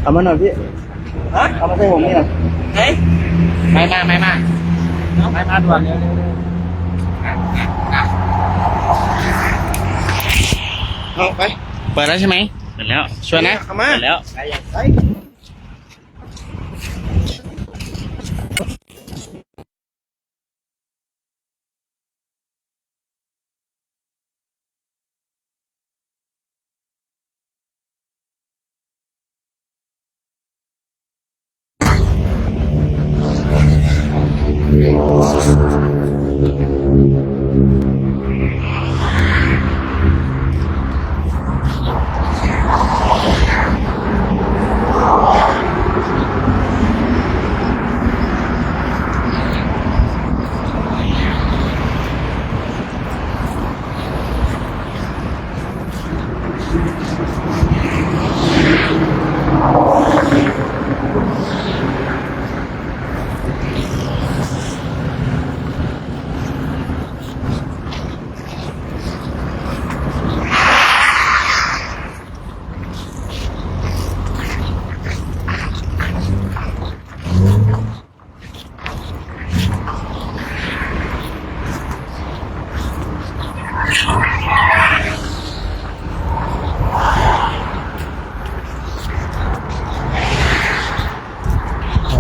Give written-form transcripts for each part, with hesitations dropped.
เอามาหน่อยพี่ฮะเอามาให้ผมนี่หน่อยไหนไม่มาด่วนเร็วเอาไปเปิดแล้วใช่ไหมเปิดแล้วช่วยนะเอามาเปิดแล้วไป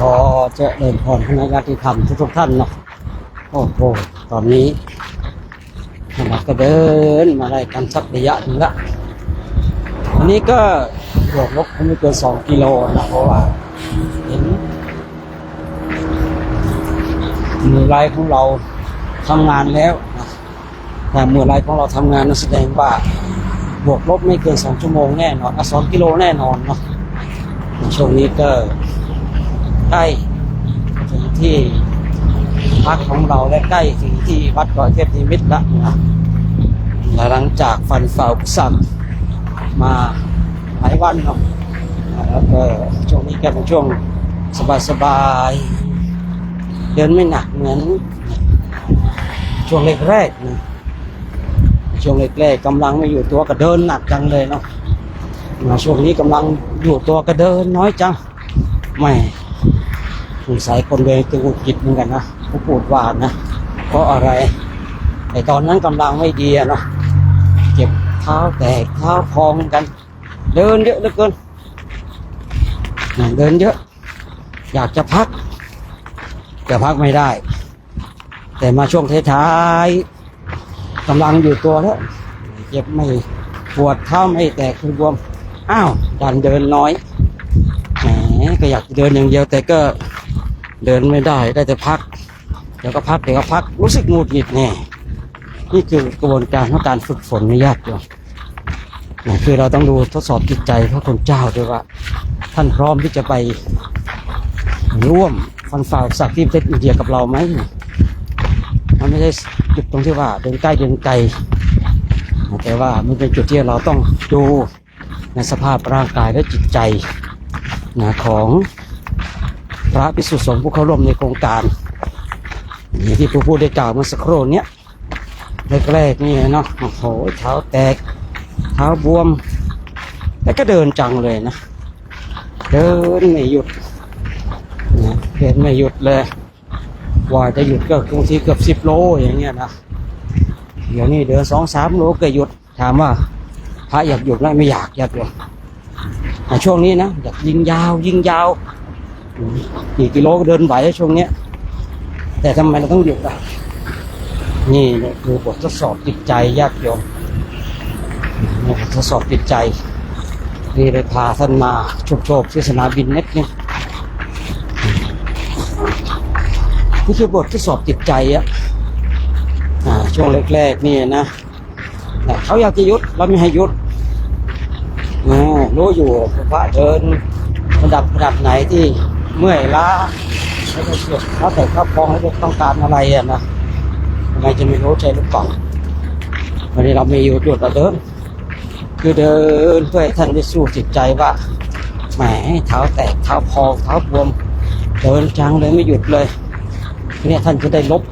พอจะเดินพรคณะญาติธรรมทุกท่านเนาะโอ้โหตอนนี้เราก็เดินมาได้กันสักระยะหนึ่งละอันนี้ก็บวกลบไม่เกิน2 กิโลนะเพราะว่าเห็นมือไลของเราทำงานแล้วนะแต่มือไลของเราทำงานนั่นแสดงว่าบวกลบไม่เกิน2 ชั่วโมงแน่นอน2 กิโลแน่นอนเนาะช่วงนี้ก็ใกล้ถึงที่พักของเราและใกล้ถึงที่วัดดอยเทพนิมิตรแล้วนะหลังจากฟันฝ่าอุปสรรคมาหลายวันเนาะแล้วก็ช่วงนี้ก็เป็นช่วงสบายๆเดินไม่หนักเหมือนช่วงแรกๆนะช่วงแรกๆกำลังไม่อยู่ตัวก็เดินหนักจังเลยเนาะช่วงนี้กำลังอยู่ตัวก็เดินน้อยจังไม่สงสัยคนเดินจะหงุดหงิดเหมือนกันนะผู้พูดว่านะเพราะอะไรไอตอนนั้นกำลังไม่ดีเนาะเจ็บเท้าแตกเท้าพองกันเดินเยอะเหลือเกินเดินเยอะอยากจะพักแต่พักไม่ได้แต่มาช่วงท้ายๆกำลังอยู่ตัวแล้วเจ็บไม่ปวดเท้าไม่แตกคือบวมอ้าวดันเดินน้อยแหมก็อยากเดินอย่างเดียวแต่ก็เดินไม่ได้แต่พักเดี๋ยวก็พักรู้สึกหงุดหงิดแน่นี่คือกระบวนการของการฝึกฝนไม่ยากอยู่คือเราต้องดูทดสอบจิตใจพระคุณเจ้าด้วยว่าท่านพร้อมที่จะไปร่วมฟันฝ่าอุปสรรคที่ประเทศอินเดียกับเราไหมมันไม่ใช่จุดตรงที่ว่าเดินใกล้เดินไกลแต่ว่ามันเป็นจุดที่เราต้องดูในสภาพร่างกายและจิตใจของพระภิกษุสงฆ์ผู้เข้าร่วมในโครงการอย่างที่ผู้พูดได้กล่าวเมื่อสักครู่นี้แรกๆนี่เนาะโอ้โหเท้าแตกเท้าบวมแล้วก็เดินจังเลยนะเดินไม่หยุดเดินไม่หยุดเลยว่าจะหยุดก็บางทีเกือบ10 โลอย่างเงี้ยนะเดี๋ยวนี้เดิน2-3 โลก็หยุดถามว่าพระอยากหยุดไหมไม่อยากหยุดช่วงนี้นะอยากยิงยาวกี่กิโลก็เดินไหวช่วงเนี้ยแต่ทำไมเราต้องหยุดอ่ะนี่คือบททดสอบจิตใจญาติโยมบททดสอบจิตใจนี่เลยพาท่านมาโฉบที่สนามบินนิดนึงนี่คือบททดสอบจิตใจอ่ะช่วงแรกๆนี่นะเขาอยากจะหยุดเราไม่ให้หยุดรู้อยู่พระเดินระดับไหนที่เมื่อยล้าแล้วก็เสื่อมแล้วแต่เขาพองแล้วต้องการอะไรอ่ะนะทำไมจะไม่รู้ใจหรือเปล่าวันนี้เราไม่หยุดเราเดินคือเดินเพื่อให้ท่านได้สู้จิตใจว่าแหมเท้าแตกเท้าพองเท้าบวมเดินจังเลยไม่หยุดเลยเนี่ยท่านจะได้ลบ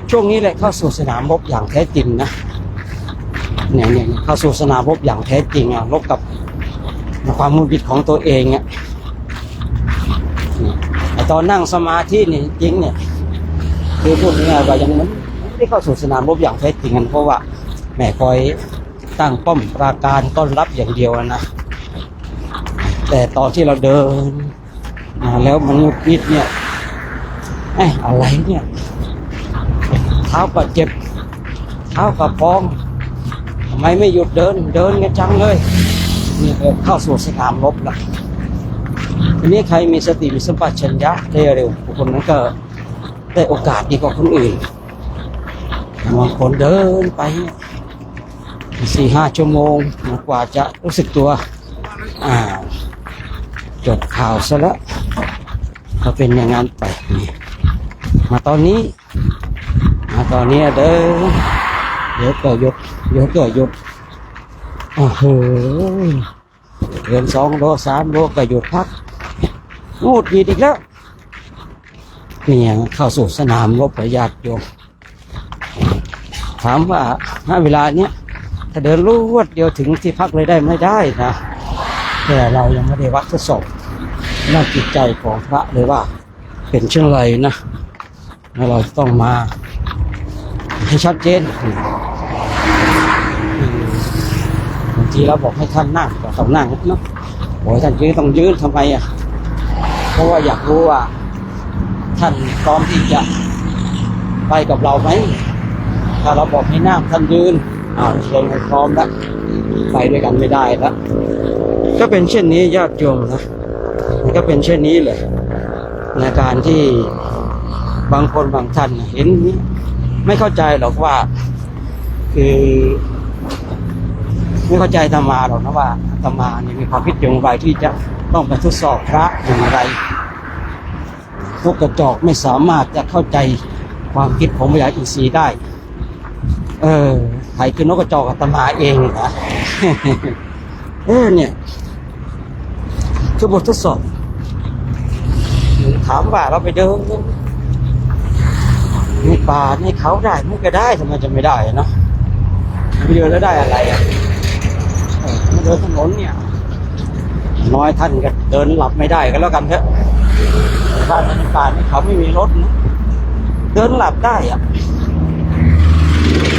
ช่วงนี้แหละเข้าสู่สนามรบอย่างแท้จริงนะเนี่ยเข้าสู่สนามรบอย่างแท้จริงลบกับ ความมุบิดของตัวเองเนี่ยแต่ตอนนั่งสมาธินี่จริงเนี่ยคือพูดง่ายๆว่ายังไม่ได้เข้าสู่สนามรบอย่างแท้จริงกันเพราะว่าแม่คอยตั้งป้อมปราการต้อนรับอย่างเดียวนะแต่ตอนที่เราเดินแล้วมันมุบิดเนี่ยอะไรเนี่ยเท้าก็เจ็บเท้าก็พองทำไมไม่หยุดเดินกันจังเลยนี่เข้าสู่สนามรบละทีนี้ใครมีสติมีสัมปชัญญะได้เร็วคนนั้นก็ได้โอกาสดีกว่าคนอื่นบางคนเดินไป4-5 ชั่วโมงกว่าจะรู้สึกตัวจบข่าวซะแล้วก็เป็นอย่างนั้นไปมาตอนนี้เดี๋ยวก็หยุดโอ้โหเดิน2 โล 3 โลก็หยุดพักงูดหงิดอีกแล้วเนี่ยเข้าสู่สนามรบประหยัดโยมถามว่าณเวลาเนี้ยถ้าเดินรวดเดียวถึงที่พักเลยได้ไม่ได้นะแต่เรายังไม่ได้วัดทดสอบด้านจิตใจของพระเลยว่าเป็นเช่นไรนะเราต้องมาให้ชัดเจนบางทีเราบอกให้ท่านนั่งก็ต้องนั่งเนาะบอกให้ท่านยืนต้องยืนทำไมเพราะว่าอยากรู้ว่าท่านพร้อมที่จะไปกับเราไหมถ้าเราบอกให้นั่งท่านยืนเองพร้อมแล้วไปด้วยกันไม่ได้แล้วก็เป็นเช่นนี้ญาติโยมนะมันก็เป็นเช่นนี้เลยในการที่บางคนบางท่านเห็นไม่เข้าใจหรอกว่าคือไม่เข้าใจอาตมาหรอกนะว่าอาตมาเนี่ยมีความคิดอย่างไรที่จะต้องไปทดสอบพระอย่างไรพวกกระจอกไม่สามารถจะเข้าใจความคิดของวิญญาณอินทรีย์ได้ใครคือนกกระจอกอาตมาเองนะเนี่ยคือบททดสอบถามว่าเราไปเดินในป่าในเขาได้มันก็ได้ทำไมจะไม่ได้เนาะไปเดินแล้วได้อะไรเดินถนนเนี่ยน้อยท่านก็เดินหลับไม่ได้ก็แล้วกันเถอะถ้าในป่าในเขาไม่มีรถนะเดินหลับได้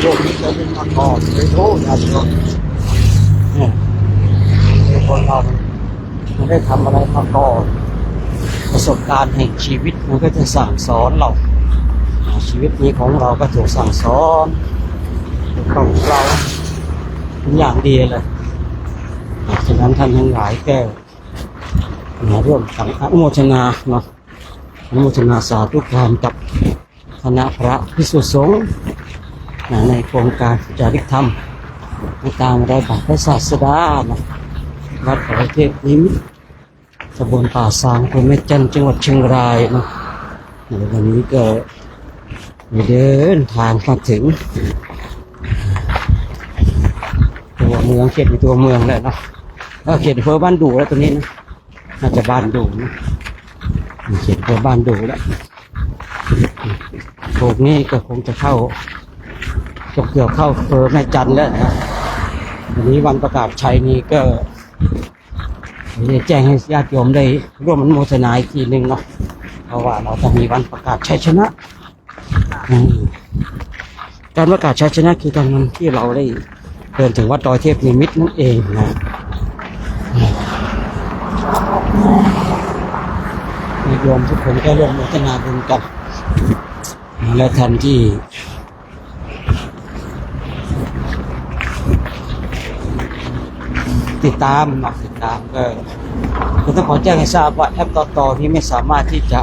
พวกนี้จะเป็นมาก่อนไปโทษนะทุกคนเราไม่ได้ทำอะไรมาก่อนประสบการณ์แห่งชีวิตมันก็จะสั่งสอนเราชีวิตนี้ของเราก็ถูกสั่งสอนของเราเป็นอย่างดีเลยฉะนั้นท่านทั้งหลายแก้มาร่วมสังฆโมทนาเนาะอนุโมทนาสาธุการกับคณะพระภิกษุสงฆ์ในโครงการจาริกธรรมตามรอยบาทพระศาสดาวัดประเทศนิมิตรตำบลป่าซางอำเภอแม่จันทร์จังหวัดเชียงรายนะในวันนี้ก็เดินทางมาถึงตัวเมืองเขตในตัวเมืองแล้วเนาะเขตอำเภอบ้านดูแล้วตัวนี้นะน่าจะบ้านดูนะเขตอำเภอบ้านดูแล้วพวกนี้ก็คงจะเข้าเกือบเข้าอำเภอแม่จันทร์แล้วนะวันนี้วันประกาศชัยนี้ก็แจ้งให้ญาติโยมได้ร่วมอนุโมทนาอีกทีหนึ่งเนาะเพราะว่าเราจะมีวันประกาศชัยชนะการประกาศชัยชนะคือการที่เราได้เดินถึงวัดดอยเทพนิมิตรนั่นเองนะโยมทุกคนก็ร่วมอนุโมทนาบุญกันและท่านที่ติดตามก็ต้องขอแจ้งให้ทราบว่าแอปต่อนี้ไม่สามารถที่จะ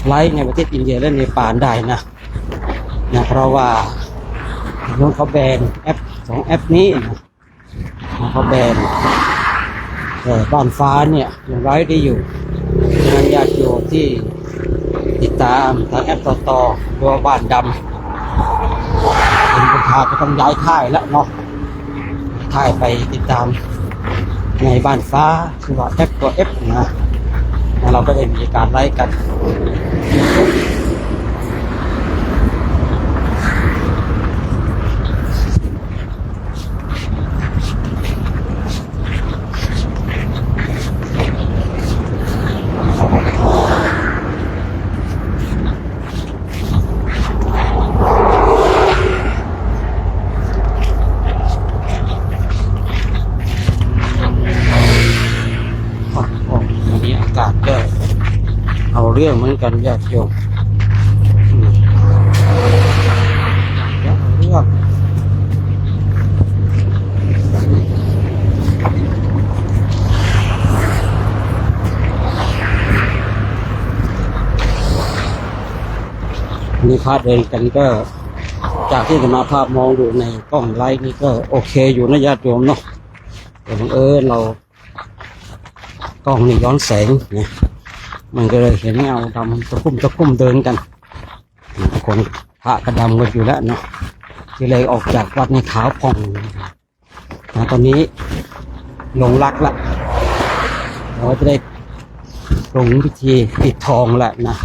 ไลฟ์ในประเทศอินเดียและเนปาลได้นะเพราะว่าโดนเขาแบนแอป2 แอปนี้นะเขาแบนบ้านฟ้าเนี่ยยังไลฟ์ได้อยู่ฉะนั้นญาติโยมที่ติดตามทางแอปต่อตัวบ้านดำเป็นประธานก็ต้องย้ายค่ายแล้วเนาะค่ายไปติดตามในบ้านฟ้าคือว่าแอปตัว F นะเราก็ได้มีการไลฟ์กัน เรื่องเหมือนกันญาติโยมเอาเรื่องมีพาเดินกันก็จากที่จะมาภาพมองดูในกล้องไลน์นี่ก็โอเคอยู่นะญาติโยมเนาะแต่บังเอิญเรากล้องนี่ย้อนแสงเนี่ยมันก็เลยเห็นเงาดำตะคุ่มเดินกันคนพระกระดำกันอยู่แล้วเนาะที่เลยออกจากวัดในขาวผ่องนะตอนนี้ลงรักละเราจะได้ลงพิธีปิดทองแล้วนะ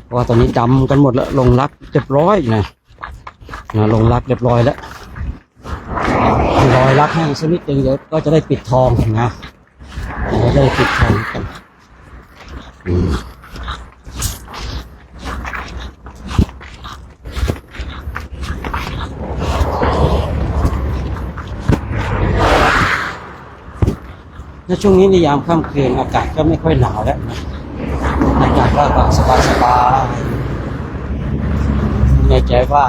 เพราะว่าตอนนี้ดำกันหมดแล้วลงรักเรียบร้อยนะลงรักเรียบร้อยแล้วรอยรักให้สักนิดนึงเดี๋ยวก็จะได้ปิดทองนะเราได้ปิดทองกันในช่วงนี้ในยามค่ำคืนอากาศก็ไม่ค่อยหนาวแล้วนะอากาศก็สบายไม่แน่ใจว่า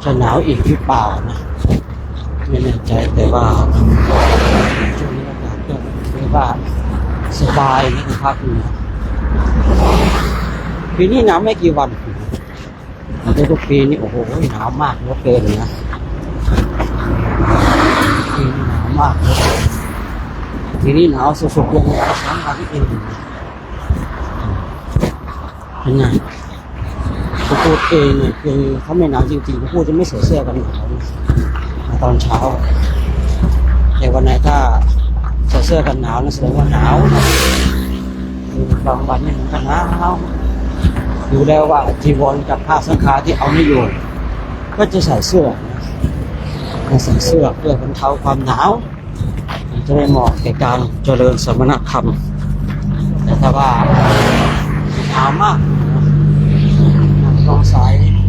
จะหนาวอีกหรือเปล่านะไม่แน่ใจแต่ว่าช่วงนี้อากาศก็เรียกว่าสบายนะครับปีนี้หนาวไม่กี่วันแต่ทุกปีนี้โอ้โหหนาวมากเหลือเกินนะปีนี้หนาวมากเลยทีนี้หนาวสุดๆลงมา3 วันเองเป็นไงผมพูดเองเนี่ยคือถ้าไม่หนาวจริงๆผมพูดจะไม่ใส่เสื้อกันหนาวตอนเช้าแต่วันไหนถ้าใส่เสื้อกันหนาวนั่นแสดงว่าหนาวคือบางวันนี่มันก็หนาวดูแล้วว่าจีวรกับผ้าสังฆาที่เอาไม่อยู่ก็จะใส่เสื้อใส่เสื้อเพื่อบรรเทาความหนาวจะได้เหมาะแก่การเจริญสมณธรรมแต่ถ้าว่าหนาวมากต้องใส่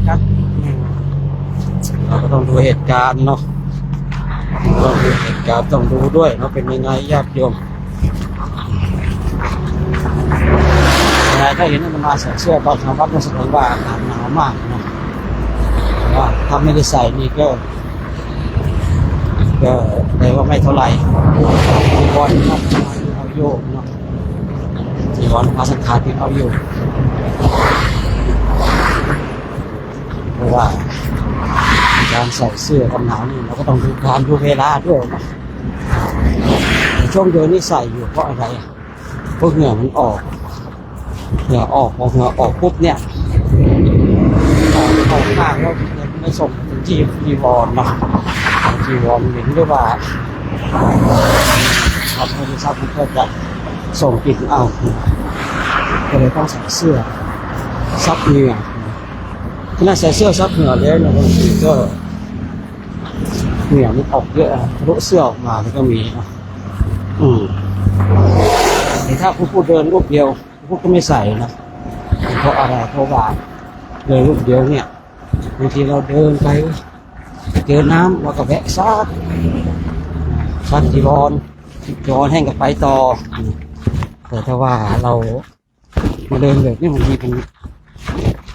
กันเราก็ต้องดูเหตุการณ์เนาะต้องดูเหตุการณ์ต้องดูด้วยเนาะเป็นยังไงญาติโยมถ้าเห็นมันมาใส่เสื้อตอนทำวัดก็แสดงว่าอากาศหนาวมากนะว่าถ้าไม่ได้ใส่นี่ก็แต่ว่าไม่เท่าไหร่จีวรครับเอาโยกเนาะจีวรพระสังฆาที่เอาโยกเพราะว่าการใส่เสื้อกันหนาวนี่เราก็ต้องดูการดูเวลาด้วยนะช่วงเดือนนี้ใส่อยู่เพราะอะไรเพราะเหงื่อมันออกเหงื่อออกพอเหงื่อออกปุ๊บเนี่ยออกข้างแล้วไม่ส่งถึงจีวรเนาะจีวรเห็นด้วยว่าพระพุทธเจ้าก็จะส่งกลิ่นเอาก็เลยต้องใส่เสื้อซับเหงื่อขณะใส่เสื้อซับเหงื่อแล้วเนี่ยบางทีก็เหงื่อมันออกเยอะทะลุเสื้อออกมาแล้วก็มีนะแต่ถ้าผู้เดินรูปเดียวผู้ก็ไม่ใส่นะเพราะอะไรเพราะว่าเดินรูปเดียวเนี่ยบางทีเราเดินไปเจอน้ำเราก็แวะซักจีวรแห้งกับไปต่อแต่ถ้าว่าเรามาเดินแบบนี้บางทีเป็น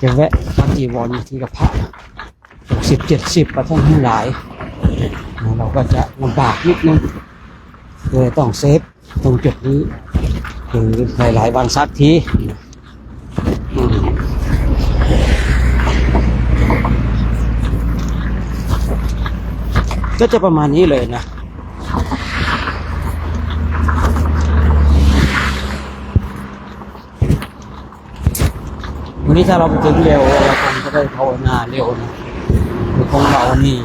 จะแวะซักจีวรบางทีกับพระ60-70ประท่านทั้งหลายเราก็จะลำบากนิดนึงเลยต้องเซฟตรงจุดนี้คือหลายวันซักทีก็จะประมาณนี้เลยนะวันนี้ถ้าเราไปถึงเร็วเราคงจะได้ภาวนาเร็วนะคือของเรานี่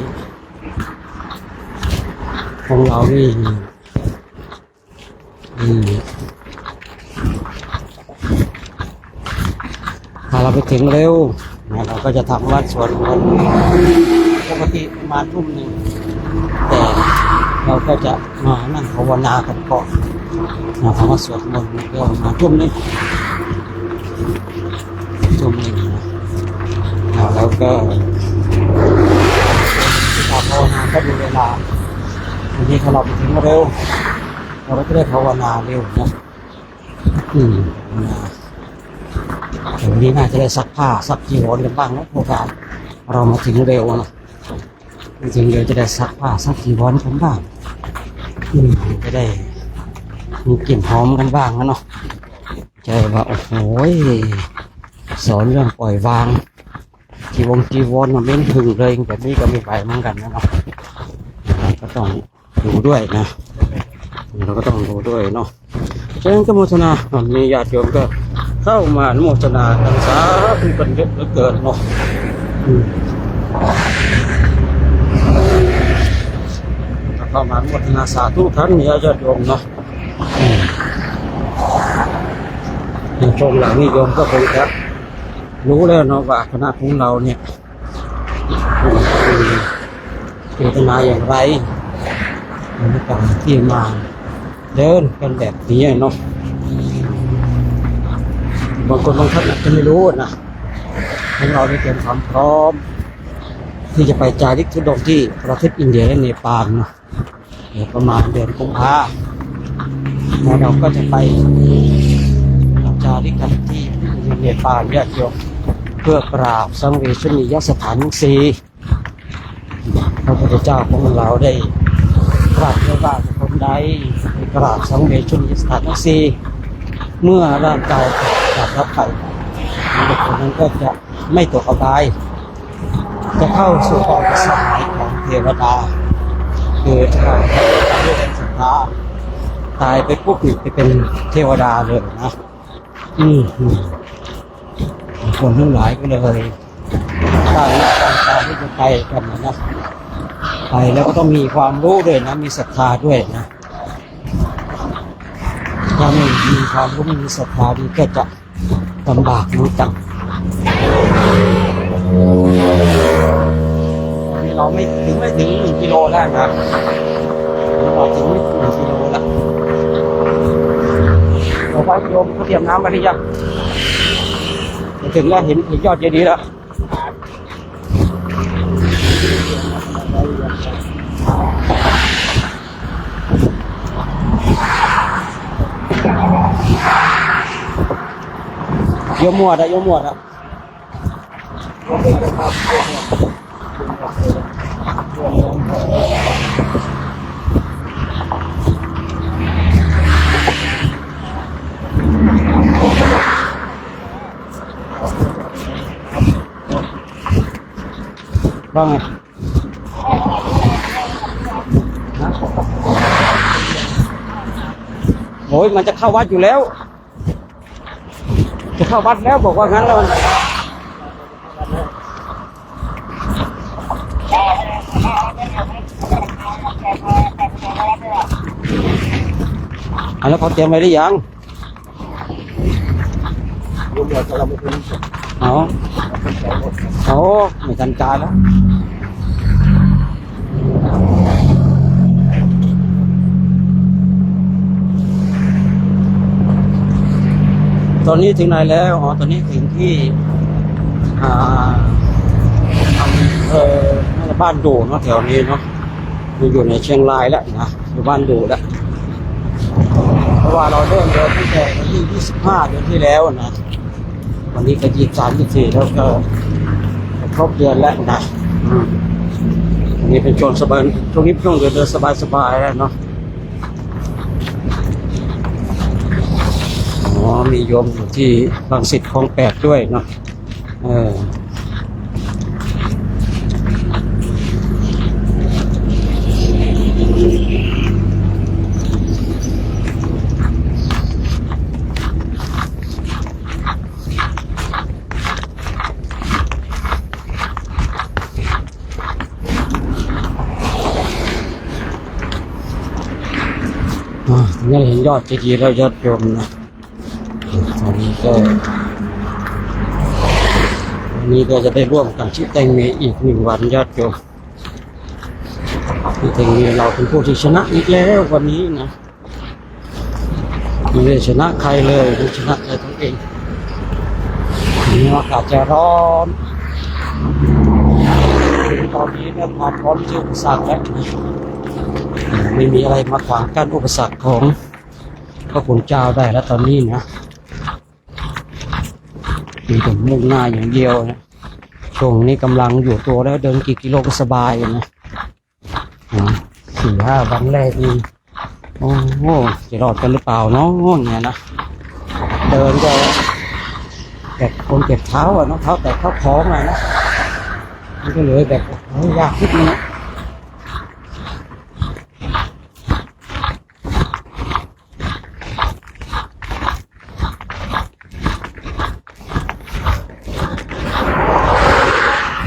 ถ้าเราไปถึงเร็วเราก็จะทำวัดสวดมนต์ปกติประมาณทุ่มหนึ่งแต่เราก็จะมานั่งภาวนากันก่อนทำวัดสวดมนต์ก็มาทุ่มหนึ่งแล้วก็ภาวนาก็ดูเวลาวันนี้ถ้าเราไปถึงเร็วเราก็จะได้ภาวนาเร็วนะ เดี๋ยววันนี้น่าจะได้ซักผ้าซักจีวรกันบ้างนะพวกเรามาถึงเร็วนะมาถึงเร็วจะได้ซักผ้าซักจีวรกันบ้างจะได้มีกลิ่นหอมกันบ้างนะเนาะใจว่าโอ้โหสอนเรื่องปล่อยวางจีวรมันเป็นถึงเลยแบบนี้ก็ไม่ไหวเหมือนกันนะเนาะก็ต้องดูด้วยนะเราก็ต้องดูด้วยเนาะฉะนั้นก็โมทนามีญาติโยมก็เข้ามาโมทนากันสาธุกันเยอะเหลือเกินเนาะเข้ามาโมทนาสาธุท่านญาติโยมเนาะในช่วงหลังนี้โยมก็คงจะรู้แล้วเนาะว่าคณะของเราเนี่ยเจตนาอย่างไรในการที่มาเดินกันแบบนี้เนาะบางคนบางท่านอาจจะไม่รู้นะให้เราได้เตรียมความพร้อมที่จะไปจาริกทุดงที่ประเทศอินเดียและเนปาลเนาะประมาณเดือนกุมภาแล้วเราก็จะไปจาริกกันที่เนปาลญาติโยมเพื่อกราบสังเวชนียสถานทั้งสี่พระพุทธเจ้าของเราได้ตรัสไว้ว่าคนใดกราบสังเวชนียสถานทั้งสี่เมื่อร่างกายจากรับไปบุคคลนั้นก็จะไม่ตกอบายจะเข้าสู่ความสมัยของเทวดาคือถ้าด้วยศรัทธาตายไปปุ๊บไปเป็นเทวดาเลยนะคนทั้งหลายก็เลยตั้งใจที่จะไปกันนะไปแล้วก็ต้องมีความรู้ด้วยนะมีศรัทธาด้วยนะถ้าไม่มีความรู้ไม่มีศรัทธาดีก็จะลำบากเหมือนกันเราไม่ถึง1 กิโลแล้วนะเราถึงไม่ถึง1 กิโลแล้วเราไปโยมเขาเตรียมน้ำมาหรือยังถึงแล้วเห็นยอดเจดีย์แล้วโยมหมวดอะว่าไงโอ้ยมันจะเข้าวัดอยู่แล้วจะเข้าวัดแล้วบอกว่างั้นแล้วแล้วเขาเตรียมไว้หรือยังเอาไม่ทันการแล้วตอนนี้ถึงไหนแล้วตอนนี้ถึงที่บ้านดูเนาะแถวนี้เนาะอยู่ในเชียงรายแล้วนะอยู่บ้านดูแล้วเพราะว่าเราเริ่มเดินตั้งแต่วันที่25 เดือนที่แล้วนะวันนี้ก็23 24แล้วก็ครบเดือนแล้วนะอันนี้เป็นช่วงนี้ช่วงเดินสบายๆแล้วเนาะมีโยมอยู่ที่บางสิทธิ์คลอง8ด้วยเนาะนี่เห็นยอดเจดีย์แล้วยอดโยมนะตอนนี้ก็จะได้ร่วมกันที่แตงเมอีก1 วันยอดโยมที่แตงเมเราเป็นผู้ที่ชนะอีกแล้ววันนี้นะไม่ได้ชนะใครเลยชนะใจตัวเองนี่อากาศจะร้อนตอนนี้เนี่ยความร้อนเจออุปสรรคแล้วไม่มีอะไรมาขวางกั้นอุปสรรคของพระคุณเจ้าได้แล้วตอนนี้นะ มีแต่มุ่งหน้าอย่างเดียวนะช่วงนี้กำลังอยู่ตัวแล้วเดินกี่กิโลก็สบายนะ4-5 วันแรกนี่โอ้โหจะรอดกันหรือเปล่าเนาะเนี่ยนะเดินก็แบบคนเจ็บเท้าอ่ะเนาะเท้าแต่เท้าท้องอะนะมันก็เลยแบบยากนิดนึง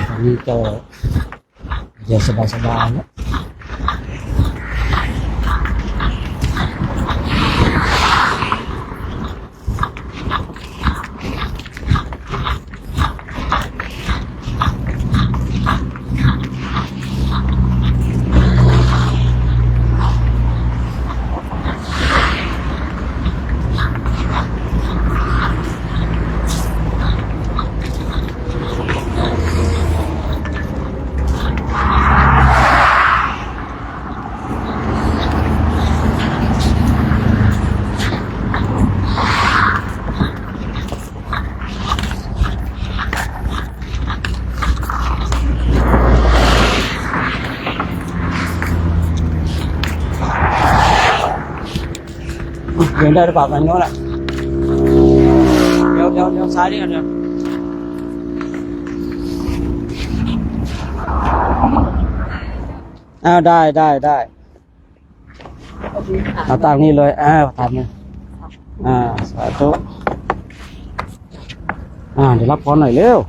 ตอนนี้ก็จะสบายๆนะเดินได้หรือเปล่ามันโน้นแหละเดี๋ยวซ้ายนี่กันเดี๋ยวได้เอาตามนี้เลยตามนี้สาธุเดี๋ยวรับพรหน่อยเร็ว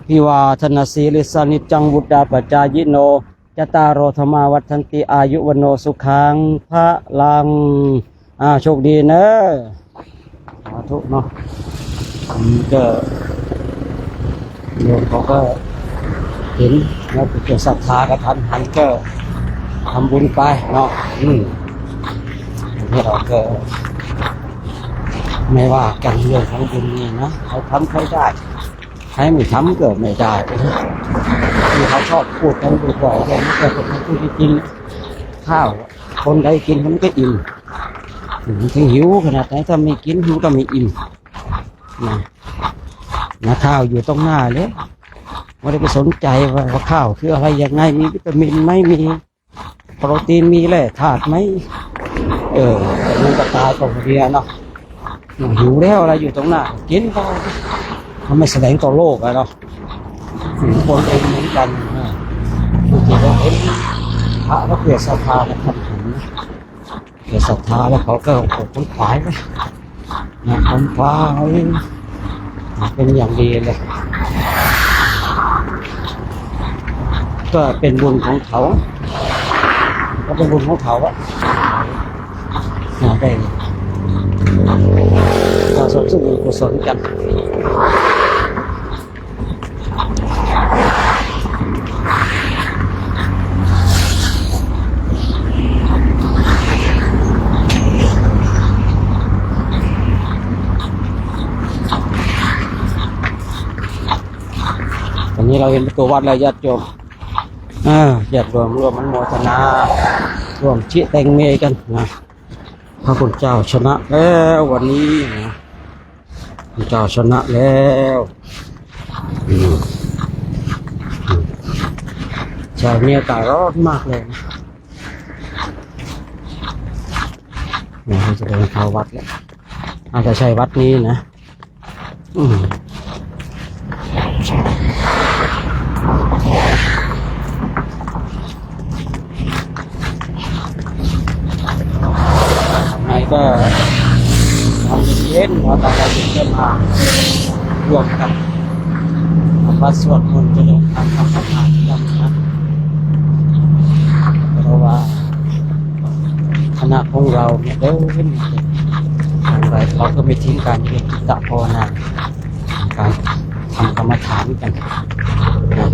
พิวาธนาสีลิสานิจังบุตดาปัจจายโนจตารโรธรรมาวัฏันติอายุวโนสุขังพระลังโชคดีเนอะสาธุเนาะก็โยมเขาก็เห็นแล้วเกิดศรัทธากับทันก็ทำบุญไปเนาะที่เราก็ไม่ว่ากันเรื่องของบุญนี่นะเขาทำเขาได้ใครไม่ทำก็ไม่ได้ที่เขาชอบพูดกันบ่อยๆเลยแต่ผมพูดจริงข้าวคนใดกินมันก็อิ่มถึงหิวขนาดไหนถ้าไม่กินมันก็ไม่อิ่มนะข้าวอยู่ตรงหน้าเลยไม่ได้ไปสนใจว่าข้าวคืออะไรยังไงมีวิตามินไหมมีโปรตีนมีแร่ธาตุไหมแต่มันก็ตายตรงเดียวเนาะหิวแล้วอะไรอยู่ตรงหน้ากินก็มันไม่แสดงต่อโลกอะเนาะคนเองเหมือนกันบางทีเราเห็นพระก็เกิดศรัทธาแล้วครับเกิดศรัทธาแล้วเขาก็คนขวายไปคนขวายเป็นอย่างดีเลยก็เป็นบุญของเขาก็เป็นบุญของเขาอะได้ก็สมบูรณ์กุศลกันตอนนี้เราเห็นประตูวัดแล้วญาติโยมญาติรวมมันโมทนารวมชิเต็งเมกันนะพระคุณเจ้าชนะแล้ววันนี้นะพระเจ้าชนะแล้วชาวเนี่ยอากาศร้อนมากเลยนะเราจะเดินเข้าวัดแล้วอาจจะใช่วัดนี้นะก็ทำเย็นพอตอนเราเดินมารวมกันมาสวดมนต์จะลงทำสมาธิกันนะเพราะว่าคณะของเราเนี่ยเดินอะไรเราก็ไม่ทิ้งการเรียนจิตภาวนาการทำกรรมฐานกัน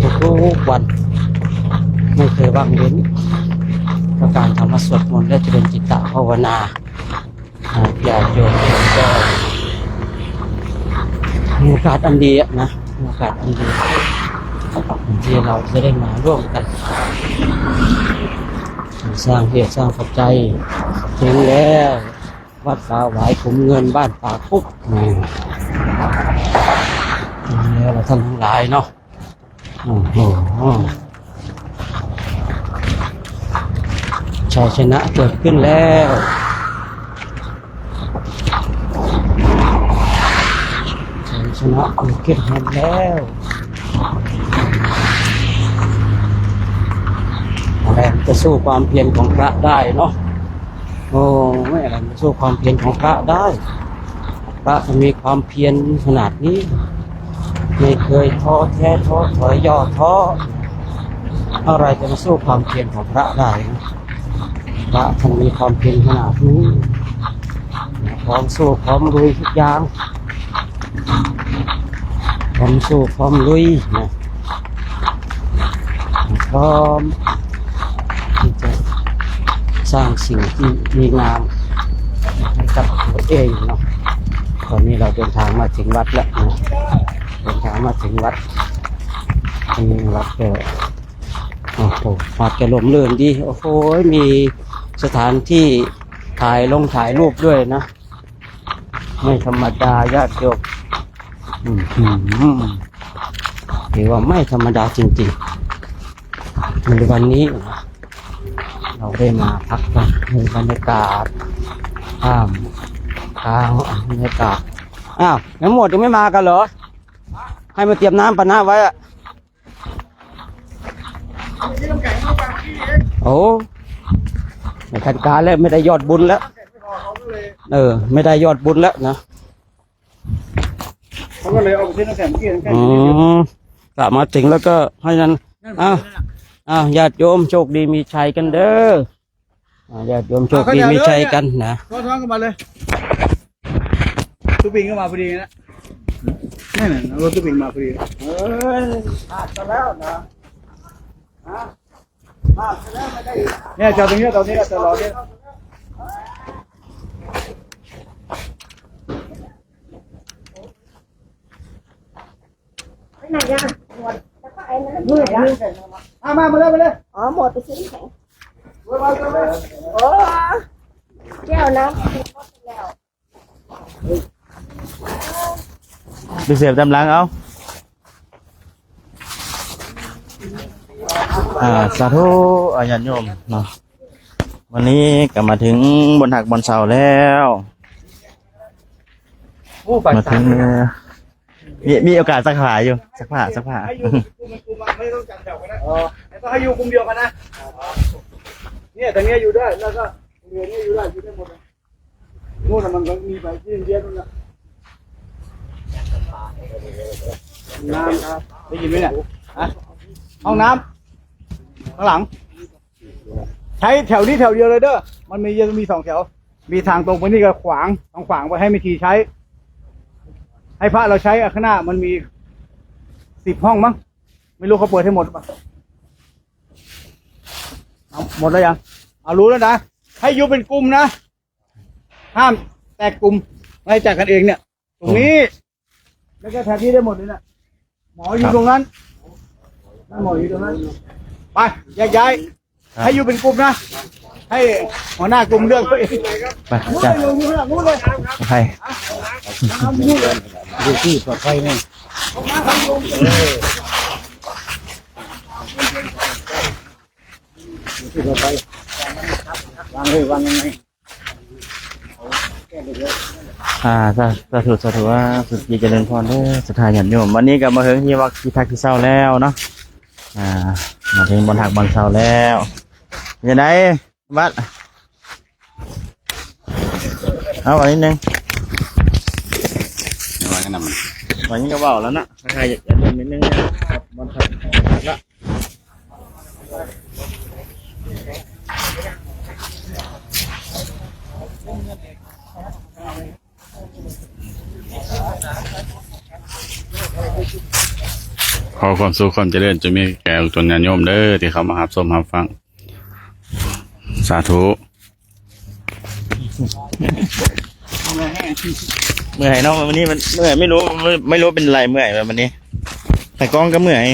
ทุกวันไม่เคยว่างเว้นกับการทำสวดมนต์และเจริญจิตภาวนาญาติโยมก็มีโอกาสอันดีนะมีโอกาสอันดีที่เราจะได้มาร่วมกันสร้างเหตุสร้างปัจจัยถึงแล้ววัดป่าหวายขุมเงินบ้านป่าคุก แล้วเราท่านทั้งหลายเนาะโอ้โหชัยชนะเกิดขึ้นแล้วชัยชนะเกิดขึ้นแล้วอะไรจะสู้ความเพียรของพระได้เนาะโอ้ไม่อะไรจะสู้ความเพียรของพระได้พระมีความเพียรขนาดนี้ไม่เคยท้อแท้ท้อถอยย่อท้ออะไรจะมาสู้ความเพียรของพระได้นะพระท่านมีความเพียรขนาดนี้พร้อมสู้พร้อมลุยทุกอย่างพร้อมสู้พร้อมลุยนะพร้อมที่จะสร้างสิ่งที่ดีงามให้กับตัวเองเนาะตอนนี้เราเดินทางมาถึงวัดแล้วนะเดินทางมาถึงวัดนี่วัดก็โอ้โหวัดก็ลมเลื่อนดีโอ้โหมีสถานที่ถ่ายรูปด้วยนะไม่ธรรมดาญาติโยมถือว่าไม่ธรรมดาจริงๆในวันนี้เราได้มาพักกันในบรรยากาศท่ามกลางบรรยากาศอ้าวน้ำหมดยังไม่มากันเหรอให้มาเตรียมน้ำปะน้าไว้อะโอ้ไม่ทันการแล้วไม่ได้ยอดบุญแล้วไม่ได้ยอดบุญแล้วนะเขาก็เลยเอาไปซื้อน้ำแข็งเมื่อกี้น้ำแข็งกลับมาถึงแล้วก็ให้นั้นญาติโยมโชคดีมีชัยกันเด้อญาติโยมโชคดีมีชัยกันนะท้องกันมาเลยตู้ปิงก็มาพอดีนะนี่น่ะรถตู้ปิงมาพอดีพลาดไปแล้วนะพลาดไปแล้วไม่ได้เนี่ยจอดตรงนี้ตอนนี้จะรอเนี่ยไหนอ่ะหมดแล้วก็ไอ้นั่นมืดอ่ะมาเลยอ๋อหมดไปซื้อแข็งโอ้แก้วน้ำหมดแล้วดูเสียบจำลังเอาสาธุอาญาโยมเนาะวันนี้ก็มาถึงบนหักบนเสาแล้วมาถึงมีโอกาสสักผ้าอยู่สักผ้าให้อยู่คุมไม่ต้องจัดแถวกันนะต้องให้อยู่คุมเดียวกันนะเนี่ยแต่เนี้ยอยู่ได้แล้วก็เรือนี้อยู่ได้หมดเลยนู่นมันก็มีไปที่เดียวนู่นนะน้ำครับได้ยินไหมเนี่ยห้องน้ำข้างหลังใช้แถวนี้แถวเดียวเลยเด้อมันมี2 แถวมีทางตรงไปนี่ก็ขวางต้องขวางไว้ให้ไม่ทีใช้ให้พระเราใช้ข้างหน้ามันมี10 ห้องมั้งไม่รู้เขาเปิดให้หมดหรือเปล่าหมดแล้วยังรู้แล้วนะให้อยู่เป็นกลุ่มนะห้ามแตกกลุ่มไม่แจกกันเองเนี่ยตรงนี้แล้วก็แถวที่ได้หมดเลยนะหมออยู่ตรงนั้นหมออยู่ตรงนั้นไปแยกย้ายให้อยู่เป็นกลุ่มนะให้หัวหน้ากลุ่มเรื่องตัวเองไปจ้ะไปดูที่ปลอดภัยไงที่ปลอดภัยวางเลยยังไงสาธุว่าสุดที่เจริญพรเด้อสุดท้ายญาติโยมวันนี้ก็มาถึงที่วัดที่ทักที่เศร้าแล้วเนาะมาถึงบนหักบนเศร้าแล้วยังไงวัดเอาวันนี้นึงวันนี้ก็เบาแล้วนะใครอยากเดินนิดนึงเนี่ยบนหักละขอความสุขความเจริญจะมีแก่ทุกญาติโยมเด้อที่เขามารับชมรับฟังสาธุเมื่อยเนาะวันนี้มันเมื่อยไม่รู้เป็นไรเมื่อยวันนี้แต่กล้องก็เมื่อย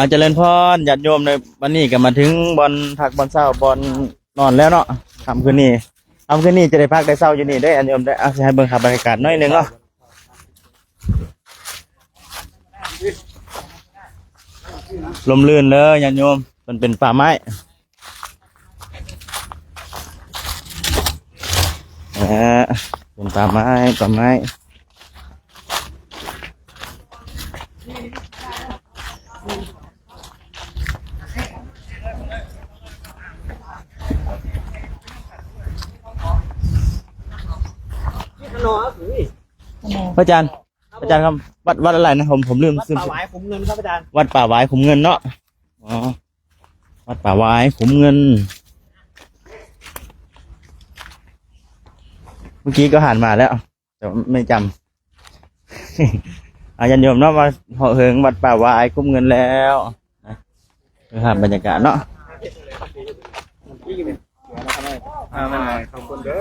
เจริญพรญาติโยมในวันนี้ก็มาถึงบอลผักบอลเศร้าบอลนอนแล้วเนาะค่ำคืนนี้ เอาคืนนี้จะได้พักได้เศร้าอยู่นี่ได้ออันโยมได้เอาสิให้เบิ่งขับบรรยากาศหน้อยหนึงเนาะลมลื่นเลยญาติโยมมันเป็นป่าไม้เป็นป่าไม้พระอาจารย์ครับวัดอะไรนะผมลืม วัดป่าหวายขุมเงินครับอาจารย์ วัดป่าหวายขุมเงินเนาะอ๋อวัดป่าหวายขุมเงิน เมื่อกี้ก็ผ่านมาแล้วแต่ไม่จำ อายันโยมเนาะมาเหาะเหิงวัดป่าวายคุ้มเงินแล้วนะครับบรรยากาศเนาะ ขอบคุณเด้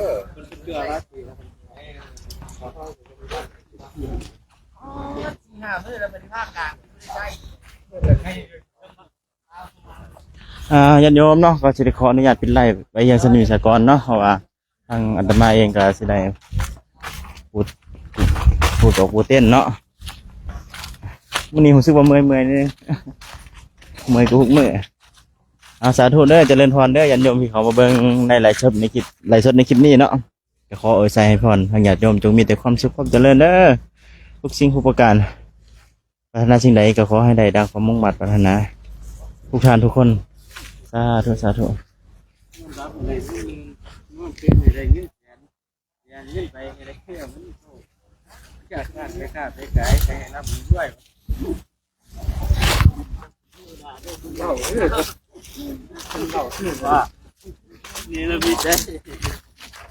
อ ยันโยมเนาะก็สิได้ขออนุญาตปิดไลฟ์ไปยังสนิทสากรเนาะเพราะว่าทางอาตมาเองก็สิได้พูดออกพูดเต้นเนาะวันนี้ผมรู้สึกว่าเมื่อยนี่ เมื่อยกูหุกเมื่อยสาธุเด้อเจริญพรเด้อยันโยมที่เขามาเบิ่งในไลฟ์สดในคลิปนี้เนาะก็ขอใส่ให้พรทางญาติโยมจงมีแต่ความสุขความเจริญเด้อทุกสิ่งทุกประการปรารถนาสิ่งใดก็ขอให้ได้ดังความมุ่งมั่นปรารถนาทุกท่านทุกคนสาธุนี่เรามีใจ